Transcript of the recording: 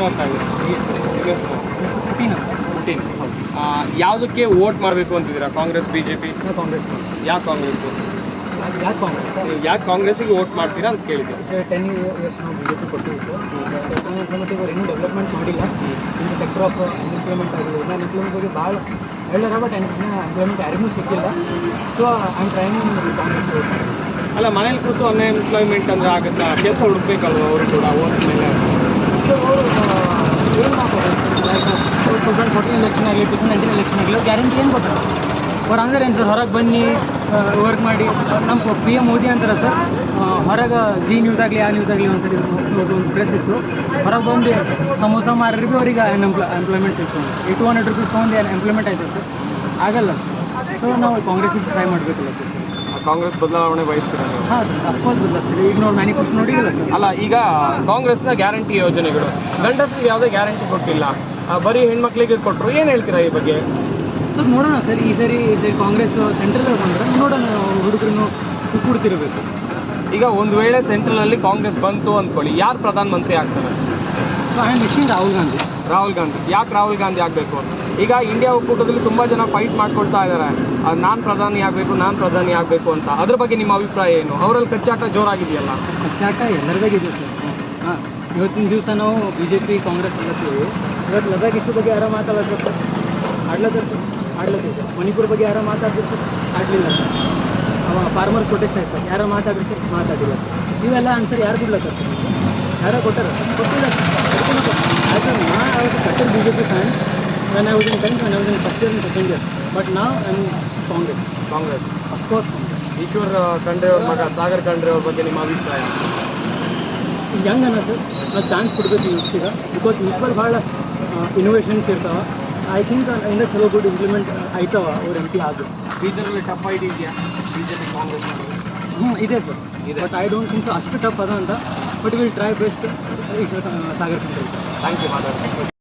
ಓದ್ತಾ ಇದ್ದೀರಾ? ಪುಟಿನ್. ಯಾವುದಕ್ಕೆ ವೋಟ್ ಮಾಡಬೇಕು ಅಂತಿದ್ದೀರಾ? ಕಾಂಗ್ರೆಸ್, ಬಿಜೆಪಿ? ಕಾಂಗ್ರೆಸ್. ಯಾಕೆ ಕಾಂಗ್ರೆಸ್ಸು? ಯಾಕೆ ಕಾಂಗ್ರೆಸ್? ಯಾಕೆ ಕಾಂಗ್ರೆಸ್ಸಿಗೆ ವೋಟ್ ಮಾಡ್ತೀರಾ ಅಂತ ಕೇಳಿದ್ದೆ. ಸರ್ 10 ಇಯರ್ಸ್ ನಾವು ಬಿಜೆಪಿ ಕೊಟ್ಟಿದ್ದೀವಿ ಸರ್. ಸಮಸ್ಯೆ ಇವರು ಇನ್ನೂ ಡೆವಲಪ್ಮೆಂಟ್ ಮಾಡಿಲ್ಲ. ಇನ್ನು ಸೆಕ್ಟರ್ ಆಫ್ ಅನ್ಎಂಪ್ಲಾಯ್ಮೆಂಟ್ ಆಗಿದೆ. ನಾನು ಎಂಪ್ಲಾಯ್ಮೆಂಟ್ ಬಗ್ಗೆ ಭಾಳ ಹೇಳಿದಾರೆ, ಬಟ್ ಎಂಪ್ಲಾಯ್ಮೆಂಟ್ ಯಾರಿಗೂ ಸಿಕ್ಕಿಲ್ಲ. So I am trying Congress. ಅಲ್ಲ, ಮನೇಲಿ ಕೂತು ಅನ್ಎಂಪ್ಲಾಯ್ಮೆಂಟ್ ಅಂದರೆ ಆಗುತ್ತಾ? ಕೆಲಸ ಹುಡುಕ್ಬೇಕಲ್ವ ಅವರು ಕೂಡ ಓದಿದ ಮೇಲೆ? ಸೊ ಅವರು ಏನು ಮಾಡ್ತಾರೆ? ಲೈಕ್ 2014 ಎಲೆಕ್ಷನ್ ಆಗಲಿ, 2019 ಎಲೆಕ್ಷನ್ ಆಗಲಿ, ಗ್ಯಾರಂಟಿ ಏನು ಕೊಟ್ಟರು? ಅವ್ರು ಅಂದ್ರೆ ಏನು ಸರ್, ಹೊರಗೆ ಬನ್ನಿ ವರ್ಕ್ ಮಾಡಿ. ನಮ್ಮ PM ಮೋದಿ ಅಂತಾರೆ ಸರ್, ಹೊರಗೆ ಜಿ ನ್ಯೂಸ್ ಆಗಲಿ, ಆ ನ್ಯೂಸ್ ಆಗಲಿ ಒಂದ್ಸರಿ ಒಂದು ಪ್ರೆಸ್ ಇತ್ತು, ಹೊರಗೆ ಬಂದು ಸಮೋಸ ಮಾರರಿಗೆ ಭೀ ಅವ್ರಿಗೆ ಎಂಪ್ಲಾಯ್ಮೆಂಟ್ ಸಿಕ್ತು. 200 ರೂಪೀಸ್ ತೊಗೊಂಡು ಎಂಪ್ಲಾಯ್ಮೆಂಟ್ ಆಯ್ತು ಸರ್, ಆಗಲ್ಲ. ಸೊ ನಾವು ಕಾಂಗ್ರೆಸ್ಸಿಗೆ ಟ್ರೈ ಮಾಡಬೇಕಲ್ಲ ಸರ್. ಕಾಂಗ್ರೆಸ್ ಬದಲಾವಣೆ ಬಯಸ್ತೀರಾ ನೀವು? ಹಾಂ ಸರ್, ಅಫ್ಕೋರ್ಸ್ ಬದಲಾಯಿಸ್ತೀವಿ. ಈಗ ನೋಡಿ ಮ್ಯಾನಿಫೆಸ್ಟೋ ನೋಡಿಲ್ಲ ಸರ್. ಅಲ್ಲ, ಈಗ ಕಾಂಗ್ರೆಸ್ನ ಗ್ಯಾರಂಟಿ ಯೋಜನೆಗಳು ಗಂಡಸರಿಗೆ ಯಾವುದೇ ಗ್ಯಾರಂಟಿ ಕೊಟ್ಟಿಲ್ಲ, ಬರೀ ಹೆಣ್ಮಕ್ಳಿಗೆ ಕೊಟ್ಟರು. ಏನು ಹೇಳ್ತೀರಾ ಈ ಬಗ್ಗೆ? ಸರ್ ನೋಡೋಣ ಸರ್, ಈ ಸರಿ ಕಾಂಗ್ರೆಸ್ ಸೆಂಟ್ರಲ್ ಬಂದರೆ ನೋಡೋಣ, ಹುಡುಗರನ್ನು ಕೂಡ್ತಿರಬೇಕು. ಈಗ ಒಂದು ವೇಳೆ ಸೆಂಟ್ರಲಲ್ಲಿ ಕಾಂಗ್ರೆಸ್ ಬಂತು ಅಂದ್ಕೊಳ್ಳಿ, ಯಾರು ಪ್ರಧಾನಮಂತ್ರಿ ಆಗ್ತಾರೆ? So I am wishing Rahul Gandhi. Rahul Gandhi. ಯಾಕೆ ರಾಹುಲ್ ಗಾಂಧಿ ಆಗಬೇಕು? ಈಗ ಇಂಡಿಯಾ ಒಕ್ಕೂಟದಲ್ಲಿ ತುಂಬ ಜನ ಫೈಟ್ ಮಾಡ್ಕೊಳ್ತಾ ಇದ್ದಾರೆ, ನಾನು ಪ್ರಧಾನಿ ಆಗಬೇಕು ಅಂತ. ಅದ್ರ ಬಗ್ಗೆ ನಿಮ್ಮ ಅಭಿಪ್ರಾಯ ಏನು? ಅವರಲ್ಲಿ ಕಚ್ಚಾಟ ಜೋರಾಗಿದೆಯಲ್ಲ? ಕಚ್ಚಾಟ ಎಲ್ಲರದಾಗಿದೆ ಸರ್. ಹಾಂ, ಇವತ್ತಿನ ದಿವಸ ನಾವು BJP ಕಾಂಗ್ರೆಸ್ ಅಲ್ಲತ್ತೀವಿ. ಇವತ್ತು ಲದಾಖ್ ಇಶ್ಯೂ ಬಗ್ಗೆ ಯಾರೋ ಮಾತಾಡೋದು ಸರ್, ಆಡ್ಲತ್ತಾರೆ ಸರ್. ಮಣಿಪುರ ಬಗ್ಗೆ ಯಾರೋ ಮಾತಾಡಿದ್ರು ಸರ್, ಆಡಲಿಲ್ಲ ಸರ್. ಫಾರ್ಮರ್ ಪ್ರೊಟೆಸ್ಟ್ ಆಯ್ತು ಸರ್, ಯಾರೋ ಮಾತಾಡಿದ್ರು ಸರ್, ಮಾತಾಡಿಲ್ಲ ಸರ್. ಇವೆಲ್ಲ ಆನ್ಸರ್ ಯಾರು ಕೊಡ್ಲತ್ತಾರ ಸರ್? ಯಾರೋ ಕೊಟ್ಟಾರ? ಕೊಟ್ಟಿಲ್ಲ ಸರ್. ಆಯ್ತು, ನಾ ಕಟ್ಟರ್ BJP fan. when I was in 10th, when I was in first year and second year. But now I'm Congress. Of course Congress. Eshwar Khandre ಅವ್ರ ಮಗ ಸಾಗರ್ ಖಂಡ್ರೆ ಅವ್ರ ಬಗ್ಗೆ ನಿಮ್ಮ ಅಭಿಪ್ರಾಯ? ಯಂಗ್ ಅನ್ನ ಸರ್, ನಾವು ಚಾನ್ಸ್ ಕೊಡಬೇಕು ಯೂತ್ಸಿಗೆ. ಬಿಕಾಸ್ ಯೂತ್ಗಳು ಭಾಳ ಇನೋವೇಷನ್ಸ್ ಇರ್ತಾವೆ. ಐ ಥಿಂಕ್ ಇಂದ ಚಲೋ ಗುಡ್ ಇಂಪ್ಲಿಮೆಂಟ್ ಆಯ್ತಾವ ಅವ್ರ MP ಆಗಬೇಕು. ಬೀದರಲ್ಲಿ ಟಫ್ ಫೈಟ್ ಇದೆಯಾ BJP ಕಾಂಗ್ರೆಸ್? ಇದೆ sir, but I don't think ಅಷ್ಟು ಟಫ್ ಅದ ಅಂತ. But will try best. Sagar Khandre. Thank you ಮಾತಾಡ್ತೀನಿ.